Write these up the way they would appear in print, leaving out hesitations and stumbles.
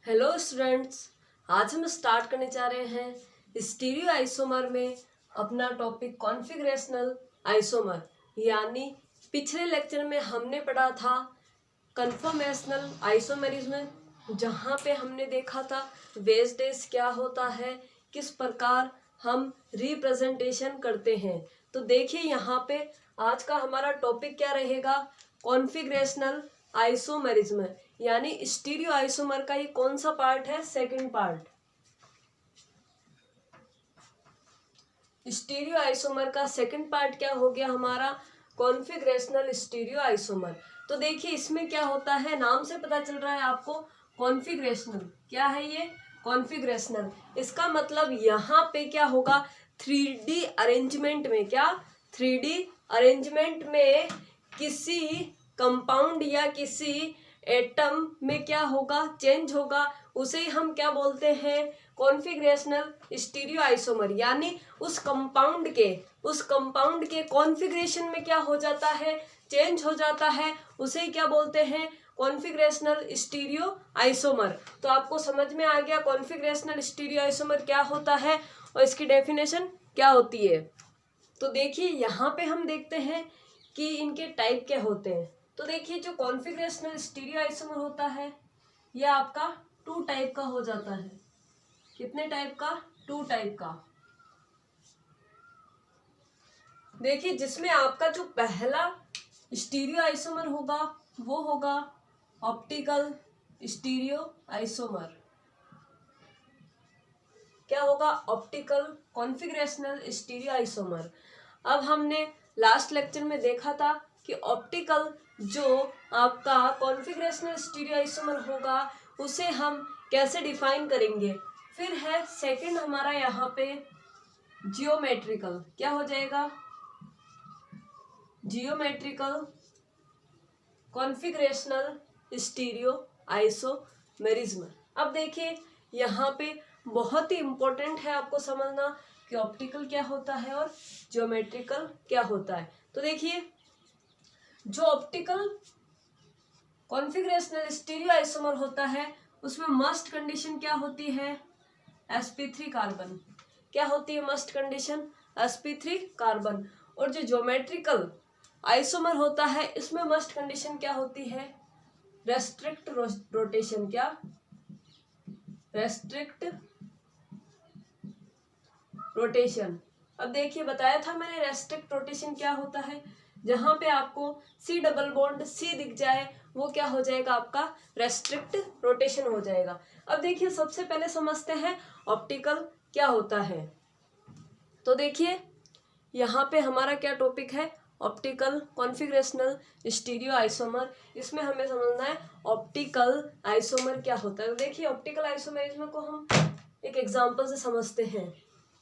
Hello students, आज हम start करने जा रहे हैं स्टीरियो आइसोमर में अपना टॉपिक कॉन्फिगरेशनल आइसोमर। यानी पिछले लेक्चर में हमने पढ़ा था कन्फॉर्मेशनल आइसोमेरिज्म, जहाँ पे हमने देखा था वेज डेज क्या होता है, किस प्रकार हम रिप्रेजेंटेशन करते हैं। तो देखिए यहाँ पे आज का हमारा टॉपिक क्या रहेगा, कॉन्फिगरेशनल आइसोमेरिज्म। यानी स्टीरियो आइसोमर का ये कौन सा पार्ट है, सेकंड पार्ट। स्टीरियो आइसोमर का सेकंड पार्ट क्या हो गया हमारा, कॉन्फिगरेशनल स्टीरियो आइसोमर। तो देखिए इसमें क्या होता है, नाम से पता चल रहा है आपको कॉन्फिगरेशनल। क्या है ये, कॉन्फिगरेशनल। इसका मतलब यहाँ पे क्या होगा, 3D अरेंजमेंट में, क्या 3D अरेंजमेंट में किसी कंपाउंड या किसी एटम में क्या होगा, चेंज होगा, उसे ही हम क्या बोलते हैं, कॉन्फिगरेशनल स्टीरियो आइसोमर। यानी उस कंपाउंड के कॉन्फिगरेशन में क्या हो जाता है, चेंज हो जाता है, उसे ही क्या बोलते हैं, कॉन्फिगरेशनल स्टीरियो आइसोमर। तो आपको समझ में आ गया कॉन्फिगरेशनल स्टीरियो आइसोमर क्या होता है और इसकी डेफिनेशन क्या होती है। तो देखिए यहाँ पे हम देखते हैं कि इनके टाइप क्या होते हैं। तो देखिए जो कॉन्फिगरेशनल स्टीरियो आइसोमर होता है यह आपका 2 टाइप का हो जाता है। कितने टाइप का, 2 टाइप का। देखिए जिसमें आपका जो पहला स्टीरियो आइसोमर होगा वो होगा ऑप्टिकल स्टीरियो आइसोमर। क्या होगा, ऑप्टिकल कॉन्फिगरेशनल स्टीरियो आइसोमर। अब हमने लास्ट लेक्चर में देखा था कि ऑप्टिकल जो आपका कॉन्फिगरेशनल स्टीरियो आइसोमर होगा उसे हम कैसे डिफाइन करेंगे। फिर है सेकंड हमारा यहाँ पे जियोमेट्रिकल। क्या हो जाएगा, जियोमेट्रिकल कॉन्फिगरेशनल स्टीरियो आइसोमेरिज्म। अब देखिए यहाँ पे बहुत ही इंपॉर्टेंट है आपको समझना कि ऑप्टिकल क्या होता है और जियोमेट्रिकल क्या होता है। तो देखिए जो ऑप्टिकल कॉन्फिगरेशनल स्टीरियो आइसोमर होता है उसमें मस्ट कंडीशन क्या होती है, sp3 कार्बन। क्या होती है मस्ट कंडीशन, sp3 कार्बन। और जो ज्योमेट्रिकल आइसोमर होता है इसमें मस्ट कंडीशन क्या होती है, रेस्ट्रिक्ट रोटेशन। क्या, रेस्ट्रिक्ट रोटेशन। अब देखिए बताया था मैंने रेस्ट्रिक्ट रोटेशन क्या होता है, जहां पे आपको C डबल बॉन्ड C दिख जाए वो क्या हो जाएगा, आपका रेस्ट्रिक्ट रोटेशन हो जाएगा। अब देखिए सबसे पहले समझते हैं ऑप्टिकल क्या होता है। तो देखिए यहाँ पे हमारा क्या टॉपिक है, ऑप्टिकल कॉन्फिगरेशनल स्टीरियो आइसोमर। इसमें हमें समझना है ऑप्टिकल आइसोमर क्या होता है। तो देखिए ऑप्टिकल आइसोमेरिज्म को हम एक एग्जांपल से समझते हैं।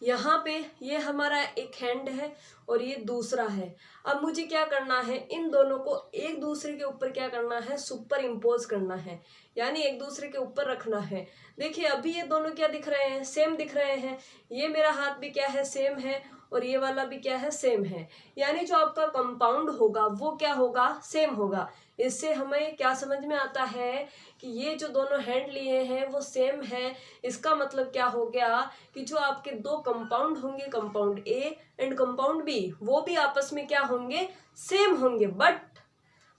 यहाँ पे ये हमारा एक हैंड है और ये दूसरा है। अब मुझे क्या करना है, इन दोनों को एक दूसरे के ऊपर क्या करना है, सुपर इम्पोज करना है, यानी एक दूसरे के ऊपर रखना है। देखिए अभी ये दोनों क्या दिख रहे हैं, सेम दिख रहे हैं। ये मेरा हाथ भी क्या है, सेम है, और ये वाला भी क्या है, सेम है। यानी जो आपका कंपाउंड होगा वो क्या होगा, सेम होगा। इससे हमें क्या समझ में आता है कि ये जो दोनों हैंड लिए हैं वो सेम है। इसका मतलब क्या हो गया कि जो आपके दो कंपाउंड होंगे, compound A and compound B, वो भी आपस में क्या होंगे, सेम होंगे।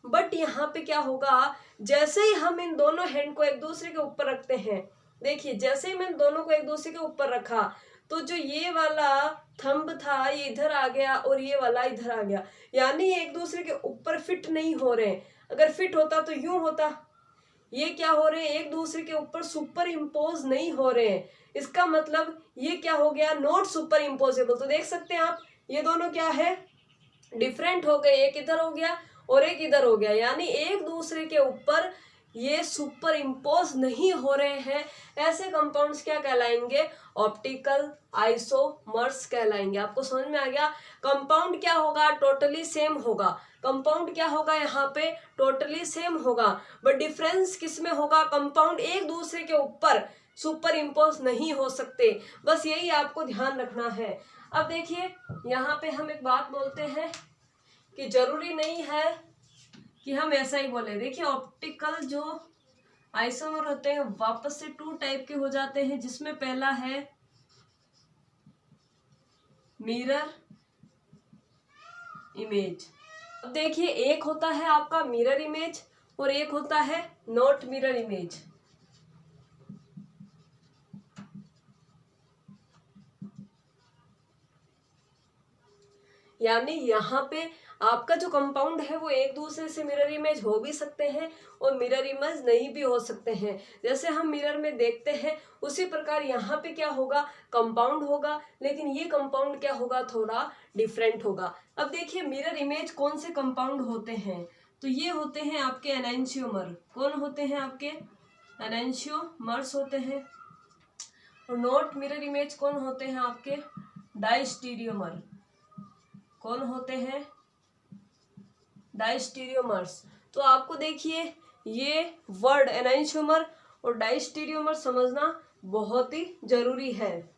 बट यहाँ पे क्या होगा, जैसे ही हम इन दोनों हैंड को एक दूसरे के ऊपर रखते हैं, देखिए जैसे ही मैं दोनों को एक दूसरे के ऊपर रखा तो जो ये वाला थंब था ये इधर आ गया और ये वाला इधर आ गया। यानी ये एक दूसरे के ऊपर फिट नहीं हो रहे। अगर फिट होता तो यूं होता, ये क्या हो रहे हैं, एक दूसरे के ऊपर सुपर इम्पोज नहीं हो रहे हैं। इसका मतलब ये क्या हो गया, नॉट सुपर इम्पोजेबल। तो देख सकते हैं आप ये दोनों क्या है, डिफरेंट हो गए। एक इधर हो गया और एक इधर हो गया, यानी एक दूसरे के ऊपर ये सुपर इम्पोज नहीं हो रहे हैं। ऐसे कंपाउंड्स क्या कहलाएंगे, ऑप्टिकल आइसोमर्स कहलाएंगे। आपको समझ में आ गया, कंपाउंड क्या होगा, टोटली सेम होगा। कंपाउंड क्या होगा, यहाँ पे टोटली सेम होगा, बट डिफरेंस किसमें होगा, कंपाउंड एक दूसरे के ऊपर सुपर इम्पोज नहीं हो सकते। बस यही आपको ध्यान रखना है। अब देखिए यहाँ पे हम एक बात बोलते हैं कि जरूरी नहीं है कि हम ऐसा ही बोले। देखिए ऑप्टिकल जो आइसोमर होते हैं वापस से टू टाइप के हो जाते हैं, जिसमें पहला है मिरर इमेज। अब देखिए, एक होता है आपका मिरर इमेज और एक होता है नॉट मिरर इमेज। यानी यहाँ पे आपका जो कंपाउंड है वो एक दूसरे से मिरर इमेज हो भी सकते हैं और मिरर इमेज नहीं भी हो सकते हैं। जैसे हम मिरर में देखते हैं उसी प्रकार यहाँ पे क्या होगा, कंपाउंड होगा, लेकिन ये कंपाउंड क्या होगा, थोड़ा डिफरेंट होगा। अब देखिए मिरर इमेज कौन से कंपाउंड होते हैं, तो ये होते हैं आपके एनेंशियोमर। कौन होते हैं आपके, एनेंशियोमर्स होते हैं। और नॉट मिरर इमेज कौन होते हैं आपके, डाइस्टीरियोमर। कौन होते हैं, डाइस्टीरियोमर्स। तो आपको देखिए ये वर्ड एनेंशियोमर और डाइस्टीरियोमर समझना बहुत ही जरूरी है।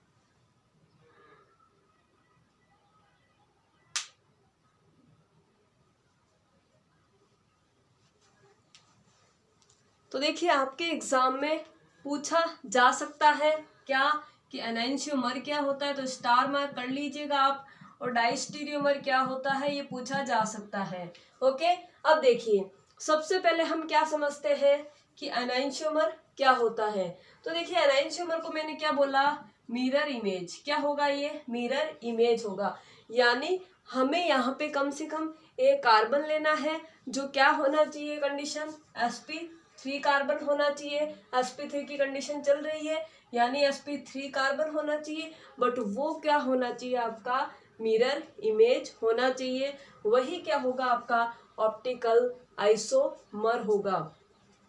तो देखिए आपके एग्जाम में पूछा जा सकता है क्या कि एनेंशियोमर क्या होता है, तो स्टार मार्क कर लीजिएगा आप। और डाइस्टीरियोमर क्या होता है ये पूछा जा सकता है। ओके, अब देखिए सबसे पहले हम क्या समझते हैं कि एनेंशियोमर क्या होता है। तो देखिए एनेंशियोमर को मैंने क्या बोला, मिरर इमेज। क्या होगा ये, मिरर इमेज होगा। यानी हमें यहाँ पे कम से कम एक कार्बन लेना है जो क्या होना चाहिए, कंडीशन sp3 कार्बन होना चाहिए। sp3 की कंडीशन चल रही है यानी sp3 कार्बन होना चाहिए, बट वो क्या होना चाहिए आपका, मिरर इमेज होना चाहिए। वही क्या होगा आपका, ऑप्टिकल आइसोमर होगा।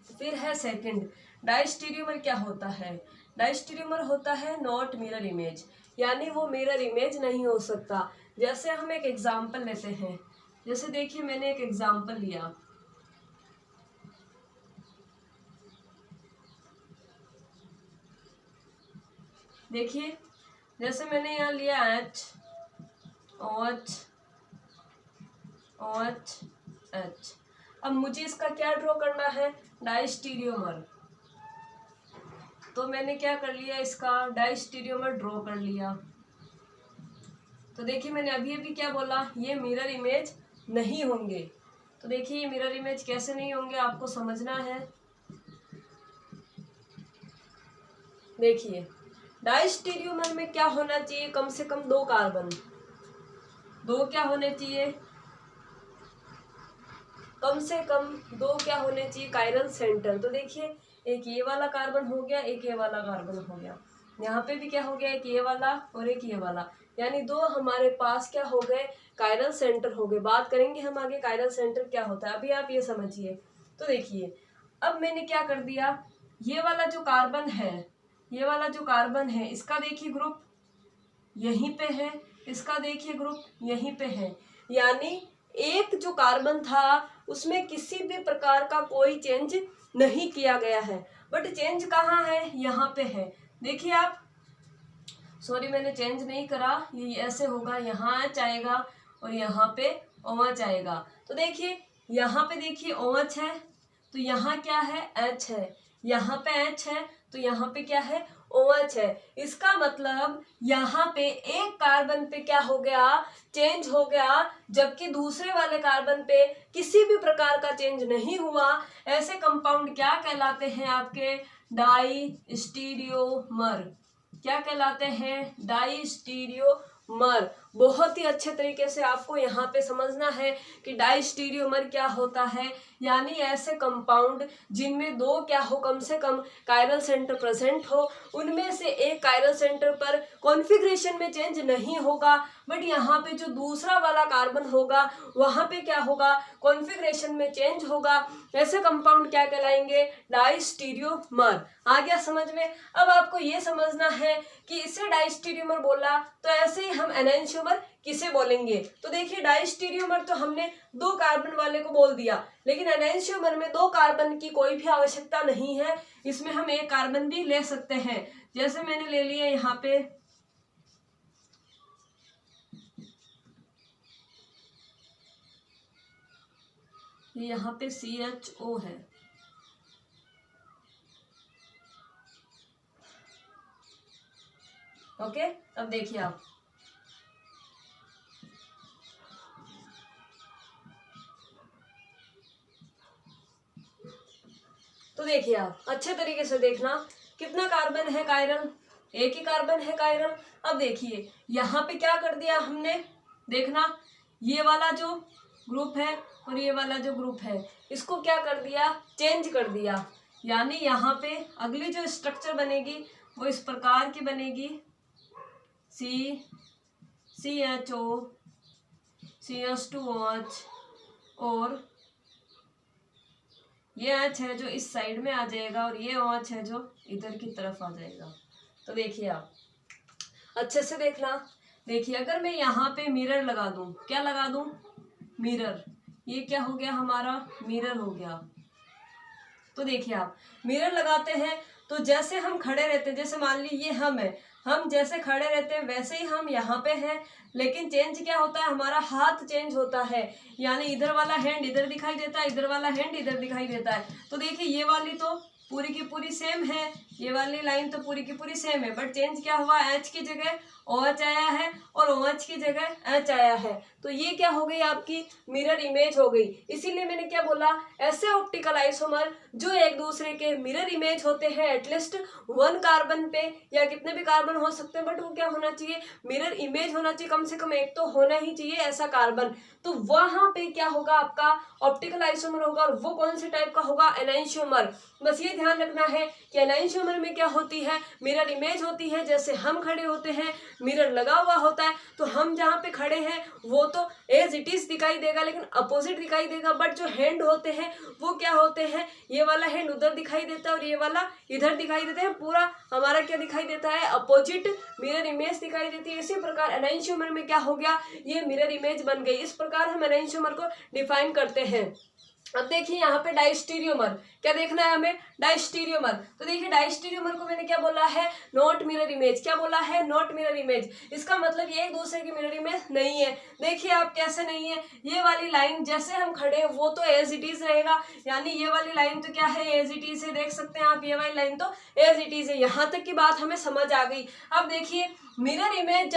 फिर है सेकंड, डाइस्टीरियोमर क्या होता है, डाइस्टीरियोमर होता है नॉट मिरर इमेज। यानी वो मिरर इमेज नहीं हो सकता। जैसे हम एक एग्जाम्पल लेते हैं, जैसे देखिए मैंने एक एग्जाम्पल लिया, देखिए जैसे मैंने यहाँ लिया H OH OH H। अब मुझे इसका क्या ड्रॉ करना है, डाइस्टीरियोमर। तो मैंने क्या कर लिया, इसका डाइस्टीरियोमर ड्रॉ कर लिया। तो देखिए मैंने अभी अभी क्या बोला, ये मिरर इमेज नहीं होंगे। तो देखिए ये मिरर इमेज कैसे नहीं होंगे आपको समझना है। देखिए डाइस्टीरियोमर में क्या होना चाहिए, कम से कम दो कार्बन, दो क्या होने चाहिए, कम से कम दो क्या होने चाहिए, कायरल सेंटर। तो देखिए एक ये वाला कार्बन हो गया, एक ये वाला कार्बन हो गया, यहाँ पे भी क्या हो गया, एक ये वाला और एक ये वाला, यानी दो हमारे पास क्या हो गए, कायरल सेंटर हो गए। बात करेंगे हम आगे कायरल सेंटर क्या होता है, अभी आप ये समझिए। तो देखिए अब मैंने क्या कर दिया, ये वाला जो कार्बन है, ये वाला जो कार्बन है इसका देखिए ग्रुप यहीं पे है, इसका देखिए ग्रुप यहीं पे है। यानी एक जो कार्बन था उसमें किसी भी प्रकार का कोई चेंज नहीं किया गया है, बट चेंज कहाँ है, यहाँ पे है। देखिए आप, सॉरी मैंने चेंज नहीं करा, ये ऐसे होगा, यहाँ एच आएगा और यहाँ पे OH आएगा। तो देखिए यहाँ पे देखिए OH है तो यहाँ क्या है, H है, यहाँ पे H है तो यहाँ पे क्या है, OH है। इसका मतलब यहाँ पे एक कार्बन पे क्या हो गया, चेंज हो गया, जबकि दूसरे वाले कार्बन पे किसी भी प्रकार का चेंज नहीं हुआ। ऐसे कंपाउंड क्या कहलाते हैं आपके, डाइस्टीरियोमर। क्या कहलाते हैं, डाइस्टीरियोमर। बहुत ही अच्छे तरीके से आपको यहाँ पे समझना है कि डाइस्टीरियोमर क्या होता है। यानी ऐसे कंपाउंड जिनमें दो क्या हो, कम से कम कायरल सेंटर प्रेजेंट हो, उनमें से एक कायरल सेंटर पर कॉन्फ़िगरेशन में चेंज नहीं होगा, बट यहाँ पे जो दूसरा वाला कार्बन होगा वहाँ पे क्या होगा, कॉन्फ़िगरेशन में चेंज होगा। ऐसे कंपाउंड क्या कहलाएंगे, डाइस्टीरियोमर। आ गया समझ में। अब आपको ये समझना है कि इसे डाइस्टीरियोमर बोला तो ऐसे ही हम एनेंशियोमर किसे बोलेंगे। तो देखिए डाइस्टीरियोमर तो हमने दो कार्बन वाले को बोल दिया, लेकिन एनेंशियोमर में दो कार्बन की कोई भी आवश्यकता नहीं है, इसमें हम एक कार्बन भी ले सकते हैं। जैसे मैंने ले लिया यहाँ पे, यहाँ पे CHO है, ओके, अब देखिए आप, तो देखिए आप अच्छे तरीके से देखना, कितना कार्बन है कायरल, एक ही कार्बन है कायरल। अब देखिए यहाँ पे क्या कर दिया हमने, देखना ये वाला जो ग्रुप है और ये वाला जो ग्रुप है इसको क्या कर दिया, चेंज कर दिया। यानी यहाँ पे अगली जो स्ट्रक्चर बनेगी वो इस प्रकार की बनेगी, CHO CH2OH, और ये H है जो इस साइड में आ जाएगा और ये OH है जो इधर की तरफ आ जाएगा। तो देखिए आप अच्छे से देखना, देखिए अगर मैं यहाँ पे मिरर लगा दूं, क्या लगा दूं, मिरर, ये क्या हो गया हमारा, मिरर हो गया। तो देखिए आप मिरर लगाते हैं तो जैसे हम खड़े रहते हैं, जैसे मान लीजिए हम है, हम जैसे खड़े रहते हैं वैसे ही हम यहाँ पे हैं, लेकिन चेंज क्या होता है, हमारा हाथ चेंज होता है। यानी इधर वाला हैंड इधर दिखाई देता है, इधर वाला हैंड इधर दिखाई देता है। तो देखिए ये वाली तो पूरी की पूरी सेम है, ये वाली लाइन तो पूरी की पूरी सेम है, बट चेंज क्या हुआ, H की जगह OH आया है और OH की जगह H आया है। तो ये क्या हो गई, आपकी मिरर इमेज हो गई। इसीलिए मैंने क्या बोला, ऐसे ऑप्टिकल आइसोमर जो एक दूसरे के मिरर इमेज होते हैं, एटलीस्ट 1 कार्बन पे या कितने भी कार्बन हो सकते हैं, बट वो क्या होना चाहिए, मिरर इमेज होना चाहिए, कम से कम एक तो होना ही चाहिए ऐसा कार्बन। तो वहां पे क्या होगा, आपका ऑप्टिकल आइसोमर होगा, और वो कौन से टाइप का होगा, एनांशियोमर। बस ये ध्यान रखना है कि एनांशियोमर में क्या होती है, मिरर इमेज होती है। जैसे हम खड़े होते हैं, मिरर लगा हुआ होता है, तो हम जहाँ पे खड़े हैं वो तो एज इट इज दिखाई देगा, लेकिन अपोजिट दिखाई देगा। बट जो हैंड होते हैं वो क्या होते हैं, ये वाला हैंड उधर दिखाई देता है और ये वाला इधर दिखाई देता है, पूरा हमारा क्या दिखाई देता है, अपोजिट मिरर इमेज दिखाई देती है। इसी प्रकार एनांशियोमर में क्या हो गया, ये मिरर इमेज बन गई। इस प्रकार हम एनांशियोमर को डिफाइन करते हैं। अब देखिए यहाँ पे डायस्टीरियोमर, क्या देखना है हमें, डायस्टीरियोमर। तो देखिए डायस्टीरियोमर को मैंने क्या बोला है, नॉट मिरर इमेज। क्या बोला है, नॉट मिरर इमेज। इसका मतलब ये एक दूसरे की मिरर इमेज नहीं है। देखिए आप कैसे नहीं है, ये वाली लाइन जैसे हम खड़े हैं वो तो एज इट इज रहेगा, यानी ये वाली लाइन तो क्या है, एज इट इज है। देख सकते हैं आप, ये वाली लाइन तो एज इट इज है। यहाँ तक की बात हमें समझ आ गई। अब देखिए मिरर इमेज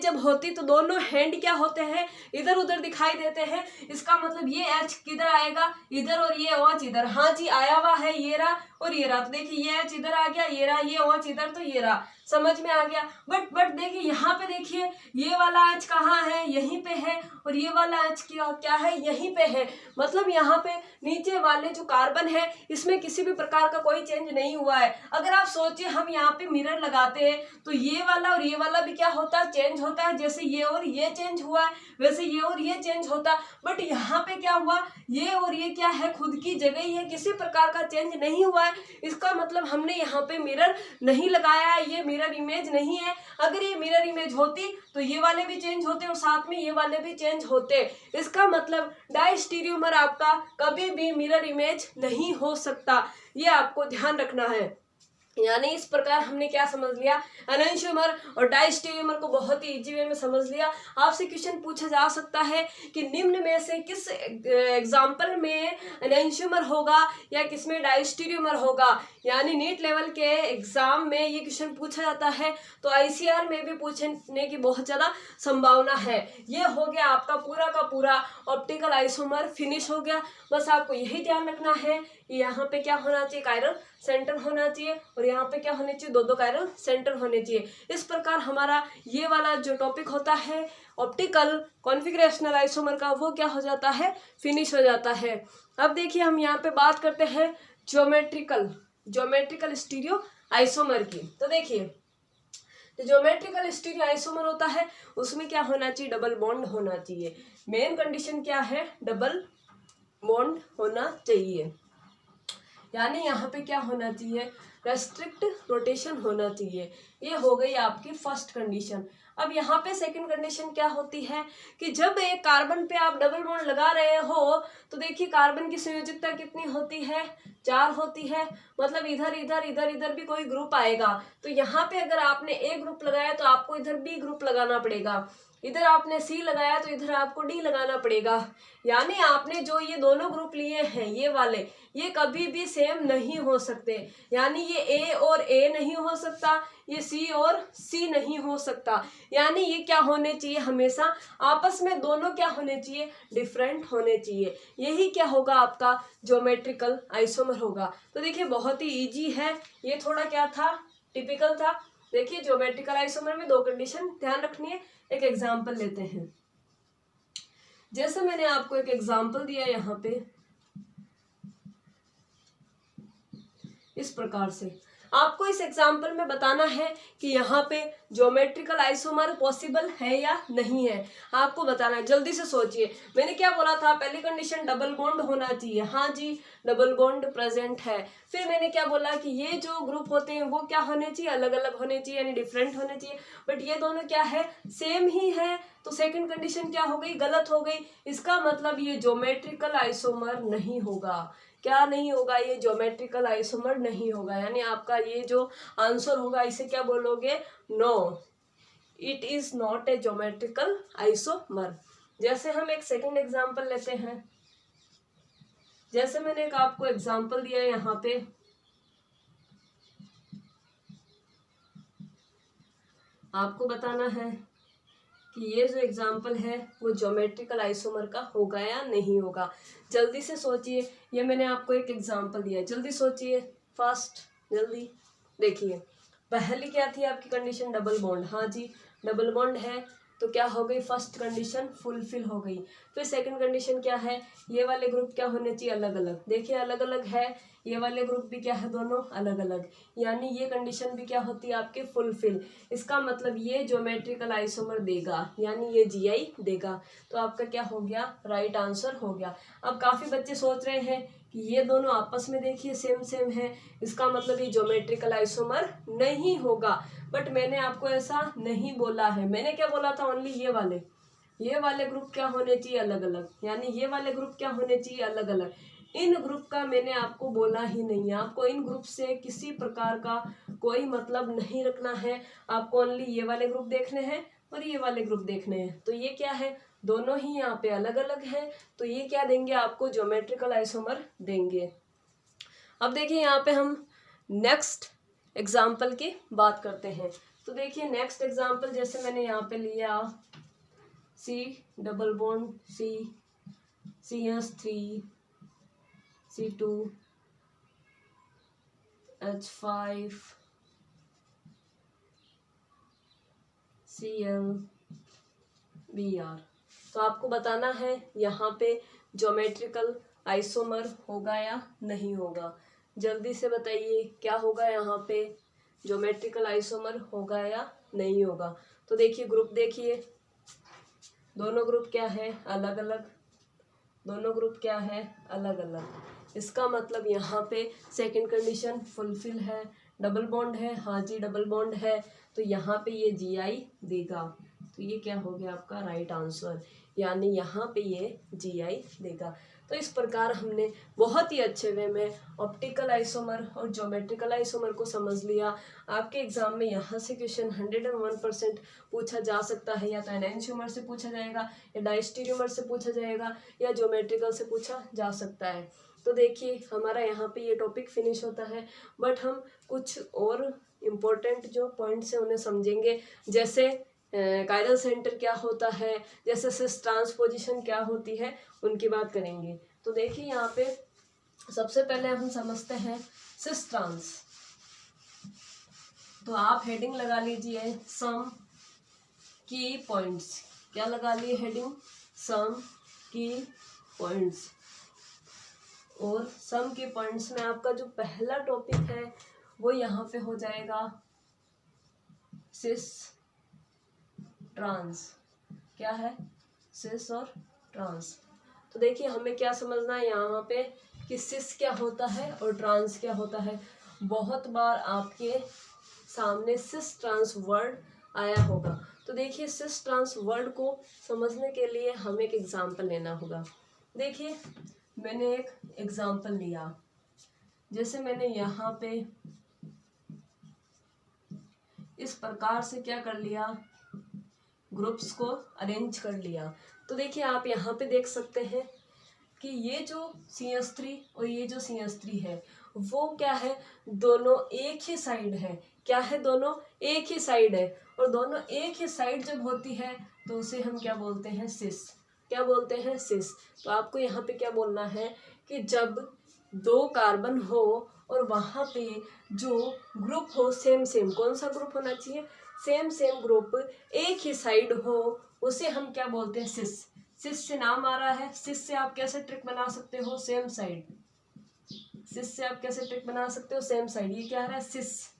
जब होती तो दोनों हैंड क्या होते हैं, इधर उधर दिखाई देते हैं। इसका मतलब ये H किधर आएगा, इधर, और ये OH इधर। हाँ जी आया हुआ है, ये रहा और ये रहा। तो देखिए ये H इधर आ गया, ये रहा, ये OH इधर, तो ये रहा, समझ में आ गया। बट देखिए यहाँ पे देखिए ये वाला H कहाँ है, यहीं पे है, और ये वाला H क्या है, यहीं पे है। मतलब यहाँ पे नीचे वाले जो कार्बन है इसमें किसी भी प्रकार का कोई चेंज नहीं हुआ है। अगर आप सोचिए हम यहाँ पे मिरर लगाते हैं तो ये वाला और ये वाला भी क्या होता है, चेंज होता है। जैसे ये और ये चेंज हुआ है वैसे ये और ये चेंज होता है। बट यहाँ पे क्या हुआ, ये और ये क्या है, खुद की जगह ही है, किसी प्रकार का चेंज नहीं हुआ है। इसका मतलब हमने यहाँ पे मिरर नहीं लगाया है, ये मिरर इमेज नहीं है। अगर ये मिरर इमेज होती तो ये वाले भी चेंज होते और साथ में ये वाले भी चेंज होते। इसका मतलब डायस्टीरियोमर आपका कभी भी मिरर इमेज नहीं हो सकता, ये आपको ध्यान रखना है। यानी इस प्रकार हमने क्या समझ लिया, एनांशियोमर और डायस्टीरियोमर को बहुत ही इजी वे में समझ लिया। आपसे क्वेश्चन पूछा जा सकता है कि निम्न में से किस एग्जाम्पल में एनांशियोमर होगा या किस में डायस्टीरियोमर होगा। यानी नीट लेवल के एग्जाम में ये क्वेश्चन पूछा जाता है, तो ICR में भी पूछने की बहुत ज़्यादा संभावना है। ये हो गया आपका पूरा का पूरा ऑप्टिकल आइसोमर फिनिश हो गया। बस आपको यही ध्यान रखना है कि यहाँ पे क्या होना चाहिए, कायरल सेंटर होना चाहिए, और यहाँ पे क्या होने चाहिए, दो कायरल सेंटर होने चाहिए। इस प्रकार हमारा ये वाला जो टॉपिक होता है ऑप्टिकल कॉन्फिगरेशनल आइसोमर का, वो क्या हो जाता है, फिनिश हो जाता है। अब देखिए हम यहाँ पे बात करते हैं ज्योमेट्रिकल स्टीरियो आइसोमर की। तो देखिए जो ज्योमेट्रिकल स्टीरियो आइसोमर होता है उसमें क्या होना चाहिए, डबल बॉन्ड होना चाहिए। मेन कंडीशन क्या है, डबल बॉन्ड होना चाहिए। यानी यहाँ पे क्या होना चाहिए, रेस्ट्रिक्ट रोटेशन होना चाहिए। ये हो गई आपकी फर्स्ट कंडीशन। अब यहाँ पे सेकंड कंडीशन क्या होती है कि जब एक कार्बन पे आप डबल बॉन्ड लगा रहे हो तो देखिए कार्बन की संयोजकता कितनी होती है, 4 होती है। मतलब इधर इधर इधर इधर भी कोई ग्रुप आएगा, तो यहाँ पे अगर आपने A ग्रुप लगाया तो आपको इधर B ग्रुप लगाना पड़ेगा। इधर आपने सी लगाया तो इधर आपको डी लगाना पड़ेगा। यानी आपने जो ये दोनों ग्रुप लिए हैं ये वाले, ये कभी भी सेम नहीं हो सकते। यानी ये ए और ए नहीं हो सकता, ये सी और सी नहीं हो सकता। यानी ये क्या होने चाहिए, हमेशा आपस में दोनों क्या होने चाहिए, डिफरेंट होने चाहिए। यही क्या होगा, आपका ज्योमेट्रिकल आइसोमर होगा। तो देखिए बहुत ही इजी है, ये थोड़ा क्या था, टिपिकल था। देखिए ज्योमेट्रिकल आइसोमर में दो कंडीशन ध्यान रखनी है। एक एग्जाम्पल लेते हैं, जैसे मैंने आपको एक एग्जाम्पल दिया यहाँ पे इस प्रकार से। आपको इस एग्जाम्पल में बताना है कि यहाँ पे ज्योमेट्रिकल आइसोमर पॉसिबल है या नहीं है, आपको बताना है। जल्दी से सोचिए, मैंने क्या बोला था, पहली कंडीशन डबल बॉन्ड होना चाहिए। हाँ जी, डबल बॉन्ड प्रेजेंट है। फिर मैंने क्या बोला कि ये जो ग्रुप होते हैं वो क्या होने चाहिए, अलग अलग होने चाहिए, यानी डिफरेंट होने चाहिए। बट ये दोनों क्या है, सेम ही है। तो सेकंड कंडीशन क्या हो गई, गलत हो गई। इसका मतलब ये ज्योमेट्रिकल आइसोमर नहीं होगा। क्या नहीं होगा, ये ज्योमेट्रिकल आइसोमर नहीं होगा। यानी आपका ये जो आंसर होगा इसे क्या बोलोगे, no, it is not a geometrical isomer. जैसे हम एक सेकंड एग्जांपल लेते हैं, जैसे मैंने एक आपको एग्जांपल दिया है यहाँ पे, आपको बताना है कि ये जो एग्जाम्पल है वो ज्योमेट्रिकल आइसोमर का होगा या नहीं होगा। जल्दी से सोचिए, ये मैंने आपको एक एग्जाम्पल दिया है, जल्दी सोचिए, फास्ट, जल्दी। देखिए पहली क्या थी आपकी कंडीशन, डबल बॉन्ड। हाँ जी, डबल बॉन्ड है तो क्या हो गई, फर्स्ट कंडीशन फुलफिल हो गई। फिर सेकंड कंडीशन क्या है, ये वाले ग्रुप क्या होने चाहिए, अलग अलग। देखिए अलग अलग है, ये वाले ग्रुप भी क्या है, दोनों अलग अलग। यानी ये कंडीशन भी क्या होती है आपके, फुलफिल। इसका मतलब ये ज्योमेट्रिकल आइसोमर देगा, यानी ये जीआई देगा। तो आपका क्या हो गया, राइट आंसर हो गया। अब काफी बच्चे सोच रहे हैं कि ये दोनों आपस में देखिए सेम सेम है, इसका मतलब ये ज्योमेट्रिकल आइसोमर नहीं होगा। बट मैंने आपको ऐसा नहीं बोला है। मैंने क्या बोला था, ओनली ये वाले ग्रुप क्या होने चाहिए, अलग अलग। यानी ये वाले ग्रुप क्या होने चाहिए, अलग अलग। इन ग्रुप का मैंने आपको बोला ही नहीं है। आपको इन ग्रुप से किसी प्रकार का कोई मतलब नहीं रखना है। आपको ओनली ये वाले ग्रुप देखने हैं और ये वाले ग्रुप देखने हैं। तो ये क्या है, दोनों ही यहाँ पे अलग अलग हैं। तो ये क्या देंगे आपको, ज्योमेट्रिकल आइसोमर देंगे। अब देखिए यहाँ पे हम नेक्स्ट एग्जाम्पल की बात करते हैं। तो देखिए नेक्स्ट एग्जाम्पल, जैसे मैंने यहाँ पे लिया C double bond CH3 C2 H5 Cl Br। तो आपको बताना है यहाँ पे ज्योमेट्रिकल आइसोमर होगा या नहीं होगा। जल्दी से बताइए क्या होगा यहाँ पे, ज्योमेट्रिकल आइसोमर होगा या नहीं होगा। तो देखिए ग्रुप, देखिए दोनों ग्रुप क्या है, अलग अलग। दोनों ग्रुप क्या है, अलग अलग। इसका मतलब यहाँ पे सेकंड कंडीशन फुलफिल है, डबल बॉन्ड है। हाँ जी, डबल बॉन्ड है तो यहाँ पे ये जीआई देगा। तो ये क्या हो गया आपका राइट आंसर, यानी यहाँ पे ये जीआई देगा। तो इस प्रकार हमने बहुत ही अच्छे वे में ऑप्टिकल आइसोमर और ज्योमेट्रिकल आइसोमर को समझ लिया। आपके एग्जाम में यहाँ से क्वेश्चन 101% पूछा जा सकता है, या तो एनेंशियोमर से पूछा जाएगा, या डायस्टेरियोमर से पूछा जाएगा, या ज्योमेट्रिकल से पूछा जा सकता है। तो देखिए हमारा यहाँ पे ये टॉपिक फिनिश होता है। बट हम कुछ और इम्पोर्टेंट जो पॉइंट्स हैं उन्हें समझेंगे, जैसे कायरल सेंटर क्या होता है, जैसे सिस ट्रांसपोजिशन क्या होती है, उनकी बात करेंगे। तो देखिए यहाँ पे सबसे पहले हम समझते हैं सिस ट्रांस। तो आप हेडिंग लगा लीजिए सम की पॉइंट्स। क्या लगा लिए हेडिंग, सम की पॉइंट्स। और सम के पॉइंट्स में आपका जो पहला टॉपिक है वो यहाँ पे हो जाएगा सिस ट्रांस। क्या है, सिस और ट्रांस। तो देखिए हमें क्या समझना है यहाँ पे कि सिस क्या होता है और ट्रांस क्या होता है। बहुत बार आपके सामने सिस ट्रांस वर्ड आया होगा। तो देखिए सिस ट्रांस वर्ड को समझने के लिए हमें एक एग्जाम्पल लेना होगा। देखिए मैंने एक एग्जाम्पल लिया, जैसे मैंने यहाँ पे इस प्रकार से क्या कर लिया, ग्रुप्स को अरेंज कर लिया। तो देखिए आप यहाँ पे देख सकते हैं कि ये जो CH3 और ये जो CH3 है वो क्या है, दोनों एक ही साइड है। क्या है, दोनों एक ही साइड है। और दोनों एक ही साइड जब होती है तो उसे हम क्या बोलते हैं, सिस। क्या बोलते हैं, सिस। तो आपको यहाँ पे क्या बोलना है कि जब दो कार्बन हो और वहाँ पे जो ग्रुप हो सेम सेम, कौन सा ग्रुप होना चाहिए, सेम सेम ग्रुप एक ही साइड हो, उसे हम क्या बोलते हैं, सिस। सिस से नाम आ रहा है। सिस से आप कैसे ट्रिक बना सकते हो, सेम साइड। सिस से आप कैसे ट्रिक बना सकते हो, सेम साइड। ये क्या आ रहा है, सिस।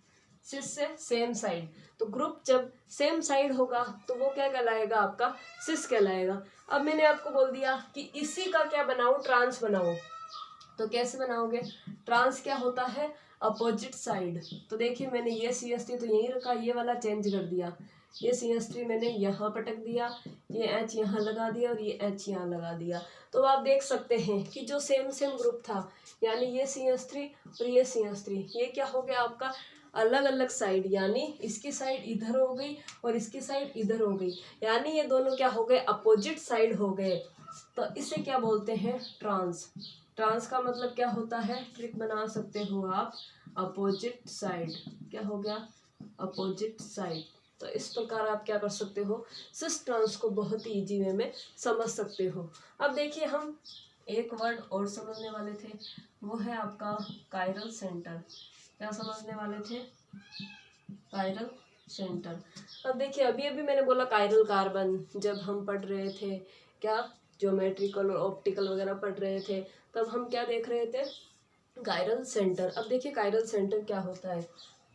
सिस से सेम साइड। तो ग्रुप जब सेम साइड होगा तो वो क्या कहलाएगा, आपका सिस कहलाएगा। अब मैंने आपको बोल दिया कि इसी का क्या बनाओ, ट्रांस बनाओ। तो कैसे बनाओगे, ट्रांस क्या होता है, अपोजिट साइड। तो देखिए मैंने ये CH3 तो यहीं रखा, ये वाला चेंज कर दिया। ये CH3 मैंने यहाँ पटक दिया, ये H यहाँ लगा दिया और ये H यहाँ लगा दिया। तो आप देख सकते हैं कि जो सेम सेम ग्रुप था, यानी ये CH3 और ये CH3, ये क्या हो गया आपका, अलग अलग साइड। यानी इसकी साइड इधर हो गई और इसकी साइड इधर हो गई, यानी ये दोनों क्या हो गए, अपोजिट साइड हो गए। तो इसे क्या बोलते हैं, ट्रांस। ट्रांस का मतलब क्या होता है, ट्रिक बना सकते हो आप, अपोजिट साइड। क्या हो गया, अपोजिट साइड। तो इस प्रकार आप क्या कर सकते हो, सिस ट्रांस को बहुत ही इजी वे में समझ सकते हो। अब देखिए हम एक वर्ड और समझने वाले थे, वो है आपका कायरल सेंटर। क्या समझने वाले थे, कायरल सेंटर। अब देखिए अभी अभी मैंने बोला कायरल कार्बन, जब हम पढ़ रहे थे क्या, ज्योमेट्रिकल और ऑप्टिकल वगैरह पढ़ रहे थे, तब हम क्या देख रहे थे, कायरल सेंटर। अब देखिए कायरल सेंटर क्या होता है,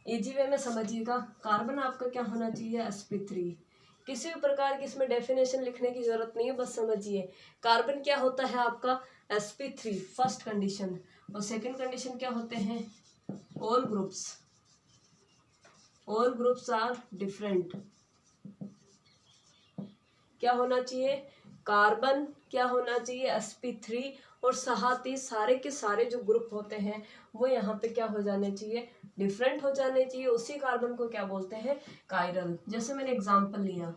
इजी वे में समझिएगा। कार्बन आपका क्या होना चाहिए, sp3। किसी भी प्रकार की इसमें डेफिनेशन लिखने की जरूरत नहीं है, बस समझिए। कार्बन क्या होता है आपका, sp3 फर्स्ट कंडीशन। और सेकंड कंडीशन क्या होते हैं, ऑल ग्रुप्स आर डिफरेंट। क्या होना चाहिए, कार्बन क्या होना चाहिए, sp3, और साथ ही सारे के सारे जो ग्रुप होते हैं वो यहाँ पे क्या हो जाने चाहिए, डिफरेंट हो जाने चाहिए। उसी कार्बन को क्या बोलते हैं, कायरल। जैसे मैंने एग्जांपल लिया,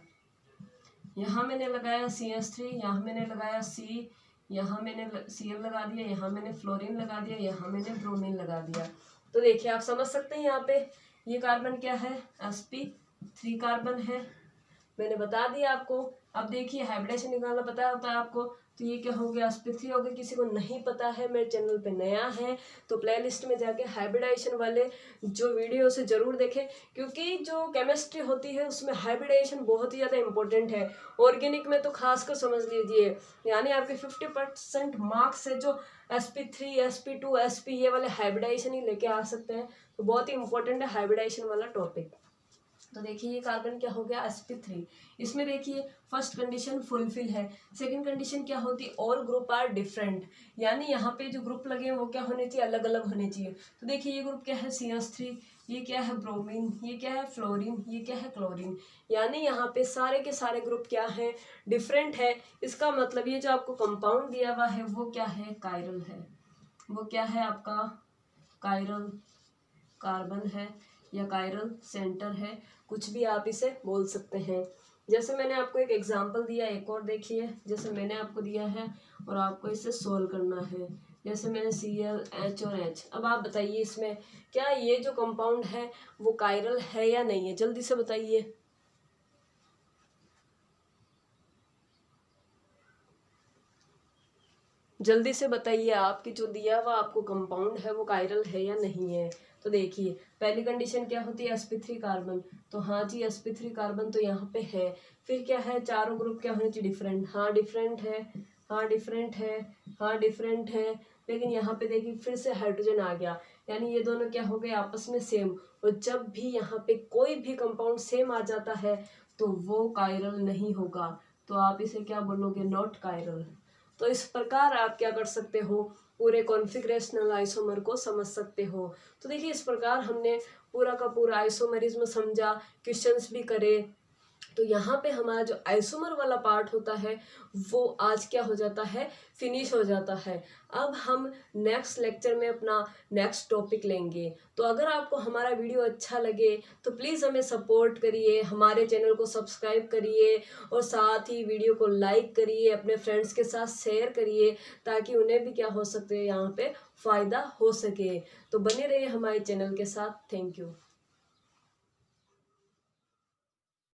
यहाँ मैंने लगाया CH3, यहाँ मैंने लगाया C, यहाँ मैंने Cl लगा दिया, यहाँ मैंने फ्लोरीन लगा दिया, यहाँ मैंने ब्रोमीन लगा दिया। तो देखिए आप समझ सकते हैं, यहाँ पे ये कार्बन क्या है, sp3 कार्बन है, मैंने बता दिया आपको। अब देखिए हाइब्रिडेशन निकालना पता होता है आपको, तो ये क्या हो गया, sp3 हो गया। किसी को नहीं पता है, मेरे चैनल पे नया है तो प्लेलिस्ट में जाके हाइब्रिडाइजेशन वाले जो वीडियो से जरूर देखें, क्योंकि जो केमिस्ट्री होती है उसमें हाइब्रिडाइजेशन बहुत ही ज़्यादा इंपॉर्टेंट है। ऑर्गेनिक में तो खासकर समझ लीजिए, यानी आपके 50% मार्क्स है जो sp3 sp2 sp ये वाले हाइब्रिडाइजेशन ही लेके आ सकते हैं। तो बहुत ही इंपॉर्टेंट है हाइब्रिडाइजेशन वाला टॉपिक। तो देखिए ये कार्बन क्या हो गया, sp3। इसमें देखिए फर्स्ट कंडीशन फुलफिल है। सेकंड कंडीशन क्या होती है, ऑल ग्रुप आर डिफरेंट, यानी यहाँ पे जो ग्रुप लगे हैं वो क्या होने चाहिए, अलग अलग होने चाहिए। तो देखिए ये ग्रुप क्या है, CH3, ये क्या है, ब्रोमीन, ये क्या है, फ्लोरीन, ये क्या है, क्लोरीन। यानी यहाँ पे सारे के सारे ग्रुप क्या है, डिफरेंट है। इसका मतलब ये जो आपको कंपाउंड दिया हुआ है वो क्या है, कायरल है। वो क्या है आपका, कायरल कार्बन है या कायरल सेंटर है, कुछ भी आप इसे बोल सकते हैं। जैसे मैंने आपको एक एग्जांपल दिया, एक और देखिए, जैसे मैंने आपको दिया है और आपको इसे सोल्व करना है। जैसे मैंने Cl, H और H। अब आप बताइए इसमें क्या ये जो कंपाउंड है वो कायरल है या नहीं है, जल्दी से बताइए। जल्दी से बताइए आपकी जो दिया हुआ आपको कंपाउंड है वो कायरल है या नहीं है। तो देखिए पहली कंडीशन क्या होती है, sp3 कार्बन। तो हाँ जी sp3 कार्बन तो यहाँ पे है। फिर क्या है, चारों ग्रुप क्या होने चाहिए, डिफरेंट। हाँ डिफरेंट है, हाँ डिफरेंट है, हाँ डिफरेंट है। लेकिन यहाँ पे देखिए फिर से हाइड्रोजन आ गया, यानी ये दोनों क्या हो गए, आपस में सेम। और जब भी यहाँ पे कोई भी कंपाउंड सेम आ जाता है तो वो कायरल नहीं होगा। तो आप इसे क्या बोलोगे, नॉट कायरल। तो इस प्रकार आप क्या कर सकते हो, पूरे कॉन्फिगरेशनल आइसोमर को समझ सकते हो। तो देखिए इस प्रकार हमने पूरा का पूरा आइसोमरिज्म समझा, क्वेश्चंस भी करे तो यहाँ पे हमारा जो आइसोमर वाला पार्ट होता है वो आज क्या हो जाता है, फिनिश हो जाता है। अब हम नेक्स्ट लेक्चर में अपना नेक्स्ट टॉपिक लेंगे। तो अगर आपको हमारा वीडियो अच्छा लगे तो प्लीज़ हमें सपोर्ट करिए, हमारे चैनल को सब्सक्राइब करिए और साथ ही वीडियो को लाइक करिए, अपने फ्रेंड्स के साथ शेयर करिए ताकि उन्हें भी क्या हो सकते हैं, यहाँ पे फ़ायदा हो सके। तो बने रहिए हमारे चैनल के साथ। Thank you.